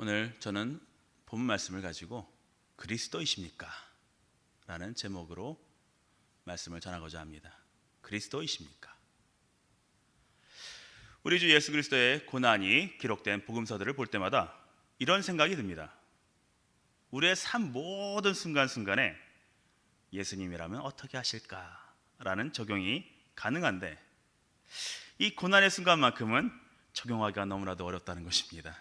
오늘 저는 본 말씀을 가지고 그리스도이십니까? 라는 제목으로 말씀을 전하고자 합니다. 그리스도이십니까? 우리 주 예수 그리스도의 고난이 기록된 복음서들을 볼 때마다 이런 생각이 듭니다. 우리의 삶 모든 순간순간에 예수님이라면 어떻게 하실까? 라는 적용이 가능한데 이 고난의 순간만큼은 적용하기가 너무나도 어렵다는 것입니다.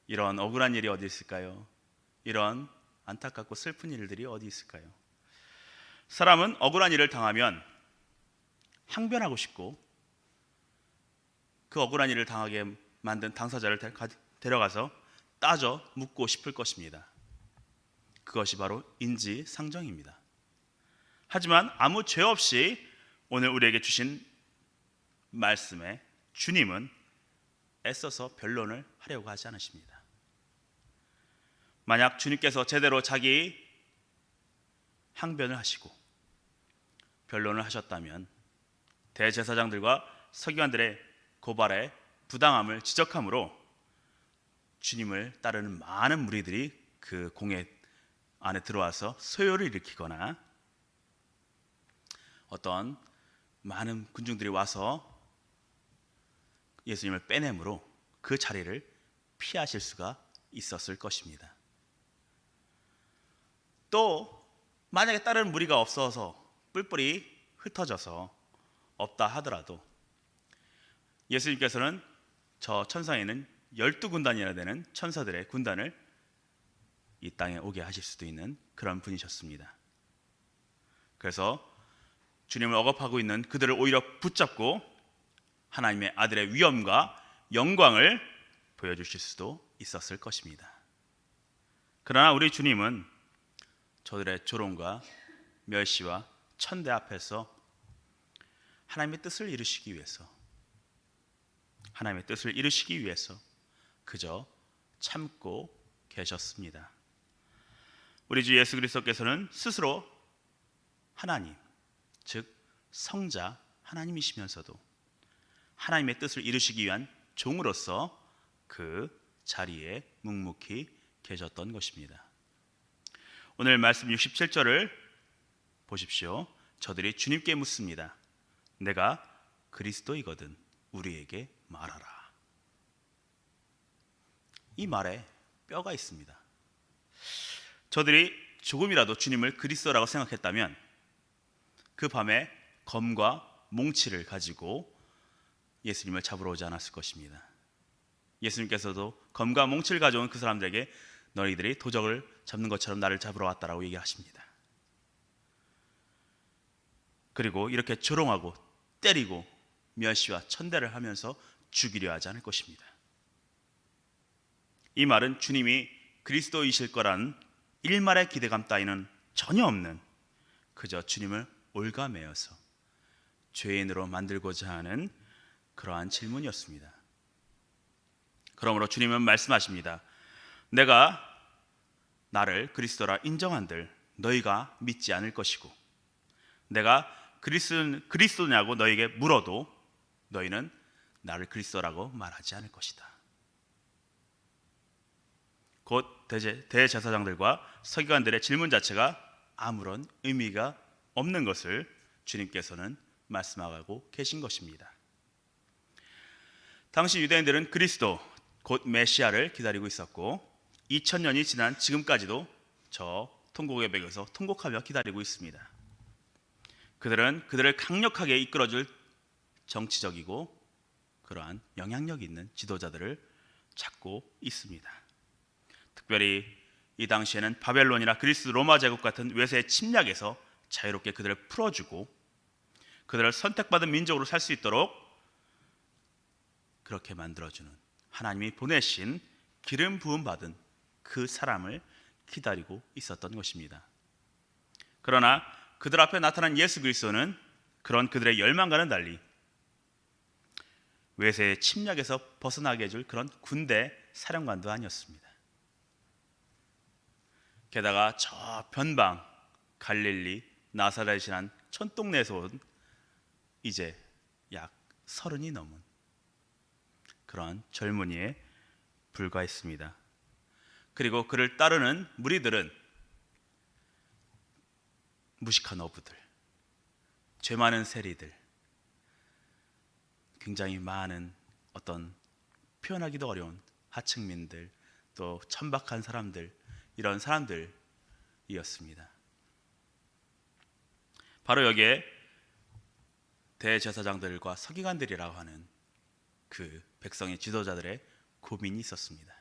이런 억울한 일이 어디 있을까요? 이런 안타깝고 슬픈 일들이 어디 있을까요? 사람은 억울한 일을 당하면 항변하고 싶고 그 억울한 일을 당하게 만든 당사자를 데려가서 따져 묻고 싶을 것입니다. 그것이 바로 인지상정입니다. 하지만 아무 죄 없이 오늘 우리에게 주신 말씀에 주님은 애써서 변론을 하려고 하지 않으십니다. 만약 주님께서 제대로 자기 항변을 하시고 변론을 하셨다면 대제사장들과 서기관들의 고발에 부당함을 지적함으로 주님을 따르는 많은 무리들이 그 공회 안에 들어와서 소요를 일으키거나 어떤 많은 군중들이 와서 예수님을 빼내므로 그 자리를 피하실 수가 있었을 것입니다. 또 만약에 다른 무리가 없어서 뿔뿔이 흩어져서 없다 하더라도 예수님께서는 저 천상에 있는 12군단이나 되는 천사들의 군단을 이 땅에 오게 하실 수도 있는 그런 분이셨습니다. 그래서 주님을 억압하고 있는 그들을 오히려 붙잡고 하나님의 아들의 위엄과 영광을 보여주실 수도 있었을 것입니다. 그러나 우리 주님은 저들의 조롱과 멸시와 천대 앞에서 하나님의 뜻을 이루시기 위해서 그저 참고 계셨습니다. 우리 주 예수 그리스도께서는 스스로 하나님, 즉 성자 하나님이시면서도 하나님의 뜻을 이루시기 위한 종으로서 그 자리에 묵묵히 계셨던 것입니다. 오늘 말씀 67절을 보십시오. 저들이 주님께 묻습니다. 내가 그리스도이거든 우리에게 말하라. 이 말에 뼈가 있습니다. 저들이 조금이라도 주님을 그리스도라고 생각했다면 그 밤에 검과 몽치를 가지고 예수님을 잡으러 오지 않았을 것입니다. 예수님께서도 검과 몽치를 가져온 그 사람들에게 너희들이 도적을 잡는 것처럼 나를 잡으러 왔다라고 얘기하십니다. 그리고 이렇게 조롱하고 때리고 멸시와 천대를 하면서 죽이려 하지 않을 것입니다. 이 말은 주님이 그리스도이실 거라는 일말의 기대감 따위는 전혀 없는 그저 주님을 올가매어서 죄인으로 만들고자 하는 그러한 질문이었습니다. 그러므로 주님은 말씀하십니다. 내가 나를 그리스도라 인정한들 너희가 믿지 않을 것이고 내가 그리스도냐고 너희에게 물어도 너희는 나를 그리스도라고 말하지 않을 것이다. 곧 대제사장들과 서기관들의 질문 자체가 아무런 의미가 없는 것을 주님께서는 말씀하고 계신 것입니다. 당시 유대인들은 그리스도 곧 메시아를 기다리고 있었고 2000년이 지난 지금까지도 저 통곡의 벽에서 통곡하며 기다리고 있습니다. 그들은 그들을 강력하게 이끌어줄 정치적이고 그러한 영향력 있는 지도자들을 찾고 있습니다. 특별히 이 당시에는 바벨론이나 그리스 로마 제국 같은 외세의 침략에서 자유롭게 그들을 풀어주고 그들을 선택받은 민족으로 살 수 있도록 그렇게 만들어주는 하나님이 보내신 기름 부음 받은 그 사람을 기다리고 있었던 것입니다. 그러나 그들 앞에 나타난 예수 그리스도는 그런 그들의 열망과는 달리 외세의 침략에서 벗어나게 해줄 그런 군대 사령관도 아니었습니다. 게다가 저 변방 갈릴리 나사렛이 난 촌동네에서 온 이제 약 30이 넘은 그런 젊은이의 불과했습니다. 그리고 그를 따르는 무리들은 무식한 어부들, 죄 많은 세리들, 굉장히 많은 어떤 표현하기도 어려운 하층민들, 또 천박한 사람들, 이런 사람들이었습니다. 바로 여기에 대제사장들과 서기관들이라고 하는 그 백성의 지도자들의 고민이 있었습니다.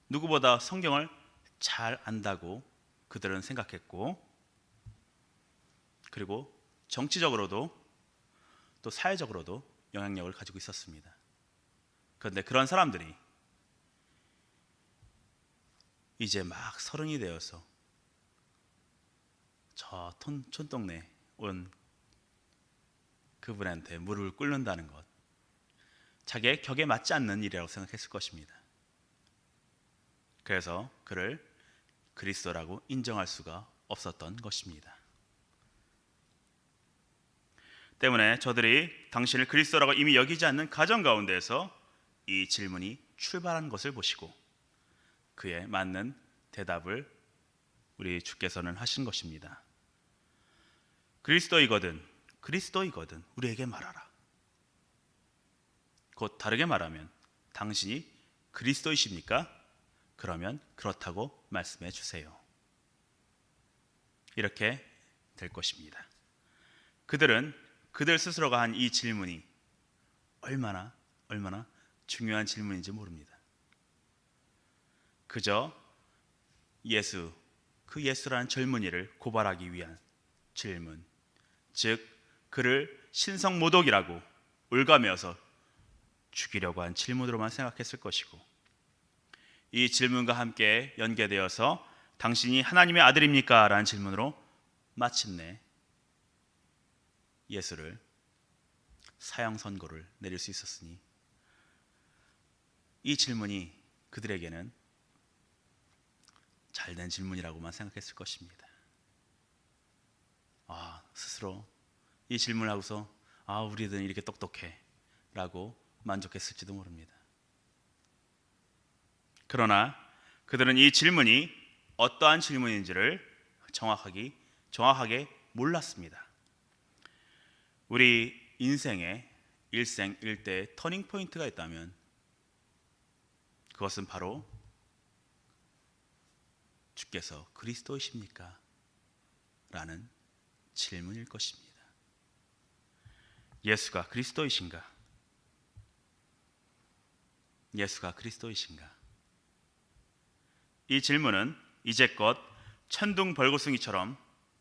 누구보다 성경을 잘 안다고 그들은 생각했고, 그리고 정치적으로도 또 사회적으로도 영향력을 가지고 있었습니다. 그런데 그런 사람들이 이제 막 서른이 되어서 저 촌동네 온 그분한테 무릎을 꿇는다는 것, 자기의 격에 맞지 않는 일이라고 생각했을 것입니다. 그래서 그를 그리스도라고 인정할 수가 없었던 것입니다. 때문에 저들이 당신을 그리스도라고 이미 여기지 않는 가정 가운데에서 이 질문이 출발한 것을 보시고 그에 맞는 대답을 우리 주께서는 하신 것입니다. 그리스도이거든 우리에게 말하라. 곧 다르게 말하면 당신이 그리스도이십니까? 그러면 그렇다고 말씀해 주세요. 이렇게 될 것입니다. 그들은 그들 스스로가 한 이 질문이 얼마나 중요한 질문인지 모릅니다. 그저 그 예수라는 젊은이를 고발하기 위한 질문, 즉 그를 신성모독이라고 올가매어서 죽이려고 한 질문으로만 생각했을 것이고, 이 질문과 함께 연계되어서 당신이 하나님의 아들입니까? 라는 질문으로 마침내 예수를 사형 선고를 내릴 수 있었으니, 이 질문이 그들에게는 잘된 질문이라고만 생각했을 것입니다. 스스로 이 질문을 하고서 우리들은 이렇게 똑똑해 라고 만족했을지도 모릅니다. 그러나 그들은 이 질문이 어떠한 질문인지를 정확하게 몰랐습니다. 우리 인생의 일생일대의 터닝 포인트가 있다면 그것은 바로 주께서 그리스도이십니까? 라는 질문일 것입니다. 예수가 그리스도이신가? 예수가 그리스도이신가? 이 질문은 이제껏 천둥벌거숭이처럼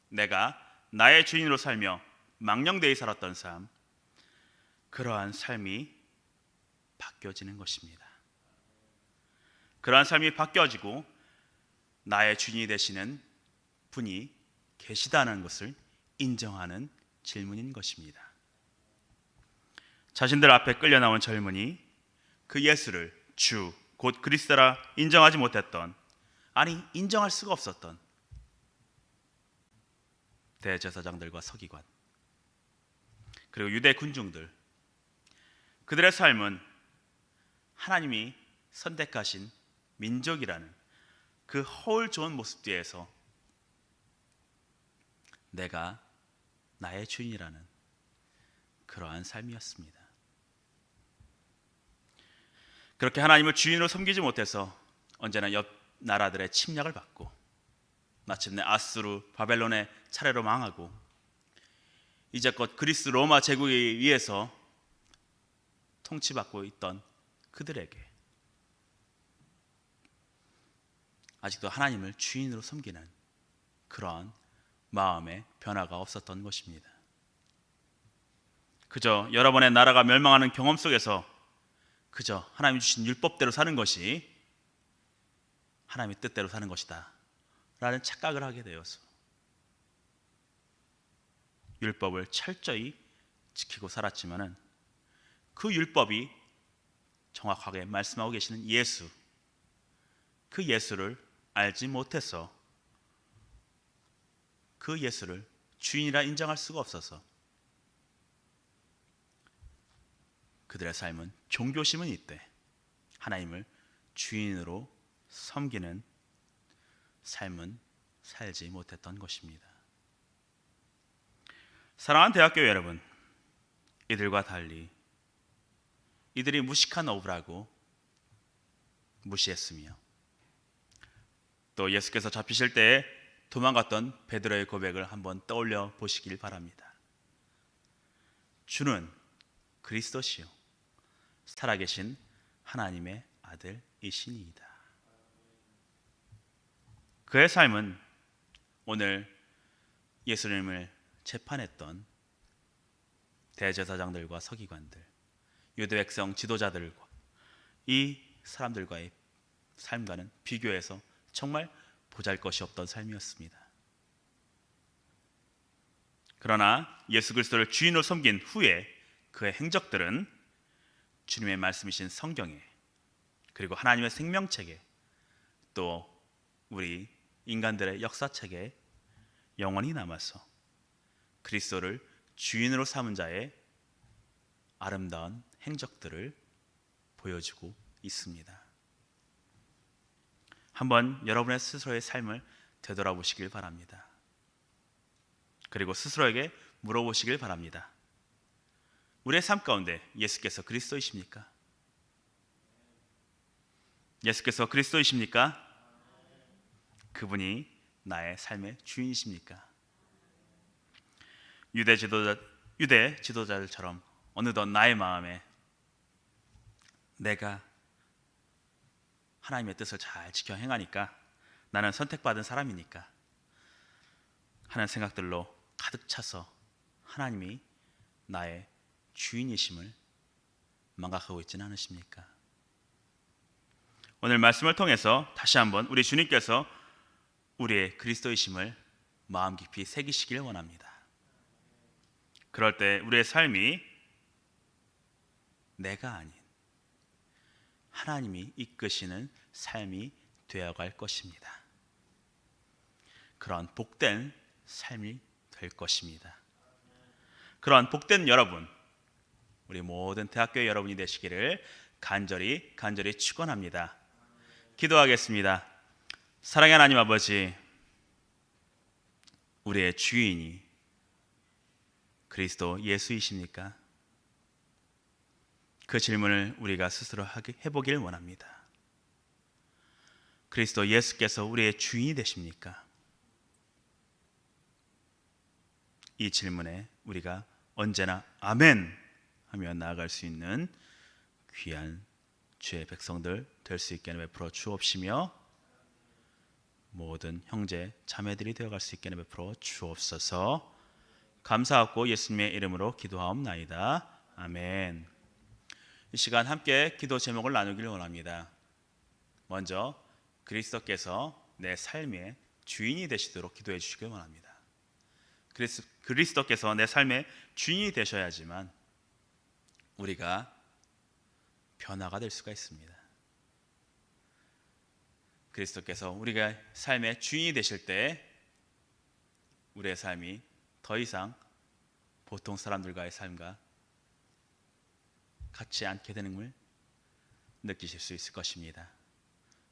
내가 나의 주인으로 살며 망령되이 살았던 삶, 그러한 삶이 바뀌어지는 것입니다. 그러한 삶이 바뀌어지고 나의 주인이 되시는 분이 계시다는 것을 인정하는 질문인 것입니다. 자신들 앞에 끌려 나온 젊은이 그 예수를 주, 곧 그리스도라 인정하지 못했던, 인정할 수가 없었던 대제사장들과 서기관, 그리고 유대 군중들, 그들의 삶은 하나님이 선택하신 민족이라는 그 허울 좋은 모습 뒤에서 내가 나의 주인이라는 그러한 삶이었습니다. 그렇게 하나님을 주인으로 섬기지 못해서 언제나 옆 나라들의 침략을 받고 마침내 아수르, 바벨론의 차례로 망하고 이제껏 그리스 로마 제국에 의해서 통치받고 있던 그들에게 아직도 하나님을 주인으로 섬기는 그러한 마음의 변화가 없었던 것입니다. 그저 여러 번의 나라가 멸망하는 경험 속에서 그저 하나님이 주신 율법대로 사는 것이 하나님의 뜻대로 사는 것이다 라는 착각을 하게 되어서 율법을 철저히 지키고 살았지만은 그 율법이 정확하게 말씀하고 계시는 예수, 그 예수를 알지 못해서 그 예수를 주인이라 인정할 수가 없어서 그들의 삶은 종교심은 있되 하나님을 주인으로 섬기는 삶은 살지 못했던 것입니다. 사랑하는 대학교 여러분, 이들과 달리 이들이 무식한 어부라고 무시했으며 또 예수께서 잡히실 때에 도망갔던 베드로의 고백을 한번 떠올려 보시길 바랍니다. 주는 그리스도시요 살아계신 하나님의 아들이시니이다. 그의 삶은 오늘 예수님을 재판했던 대제사장들과 서기관들, 유대 백성 지도자들과 이 사람들과의 삶과는 비교해서 정말 보잘것이 없던 삶이었습니다. 그러나 예수 그리스도를 주인으로 섬긴 후에 그의 행적들은 주님의 말씀이신 성경에, 그리고 하나님의 생명책에, 또 우리 인간들의 역사책에 영원히 남아서 그리스도를 주인으로 삼은 자의 아름다운 행적들을 보여주고 있습니다. 한번 여러분의 스스로의 삶을 되돌아보시길 바랍니다. 그리고 스스로에게 물어보시길 바랍니다. 우리의 삶 가운데 예수께서 그리스도이십니까? 예수께서 그리스도이십니까? 그분이 나의 삶의 주인이십니까? 유대 지도자들처럼 어느덧 나의 마음에 내가 하나님의 뜻을 잘 지켜 행하니까, 나는 선택받은 사람이니까 하는 생각들로 가득 차서 하나님이 나의 주인이심을 망각하고 있지는 않으십니까? 오늘 말씀을 통해서 다시 한번 우리 주님께서 우리의 그리스도이심을 마음 깊이 새기시길 원합니다. 그럴 때 우리의 삶이 내가 아닌 하나님이 이끄시는 삶이 되어갈 것입니다. 그런 복된 삶이 될 것입니다. 그런 복된 여러분, 우리 모든 대학교의 여러분이 되시기를 간절히 축원합니다. 기도하겠습니다. 사랑의 하나님 아버지, 우리의 주인이 그리스도 예수이십니까? 그 질문을 우리가 스스로 해보길 원합니다. 그리스도 예수께서 우리의 주인이 되십니까? 이 질문에 우리가 언제나 아멘 하며 나아갈 수 있는 귀한 주의 백성들 될 수 있게 베풀어 주옵시며, 모든 형제 자매들이 되어갈 수 있게 베풀어 주옵소서. 감사하고 예수님의 이름으로 기도하옵나이다. 아멘. 이 시간 함께 기도 제목을 나누기를 원합니다. 먼저 그리스도께서 내 삶의 주인이 되시도록 기도해 주시길 원합니다. 그리스도께서 내 삶의 주인이 되셔야지만 우리가 변화가 될 수가 있습니다. 그리스도께서 우리가 삶의 주인이 되실 때 우리의 삶이 더 이상 보통 사람들과의 삶과 같지 않게 되는 걸 느끼실 수 있을 것입니다.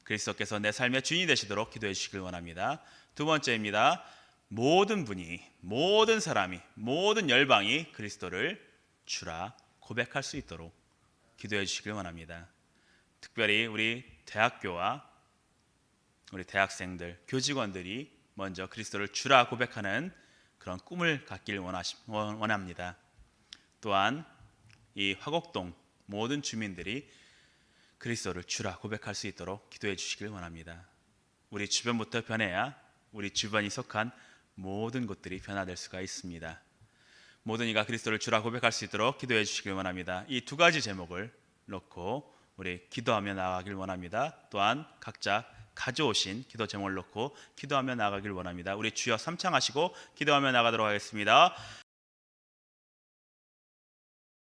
그리스도께서 내 삶의 주인이 되시도록 기도해 주시길 원합니다. 두 번째입니다. 모든 분이, 모든 사람이, 모든 열방이 그리스도를 주라 고백할 수 있도록 기도해 주시길 원합니다. 특별히 우리 대학교와 우리 대학생들, 교직원들이 먼저 그리스도를 주라 고백하는 그런 꿈을 갖길 원합니다. 또한 이 화곡동 모든 주민들이 그리스도를 주라 고백할 수 있도록 기도해 주시길 원합니다. 우리 주변부터 변해야 우리 주변이 속한 모든 곳들이 변화될 수가 있습니다. 모든 이가 그리스도를 주라 고백할 수 있도록 기도해 주시길 원합니다. 이 두 가지 제목을 놓고 우리 기도하며 나아가길 원합니다. 또한 각자 가져오신 기도 제목을 놓고 기도하며 나아가길 원합니다. 우리 주여 삼창하시고 기도하며 나가도록 하겠습니다.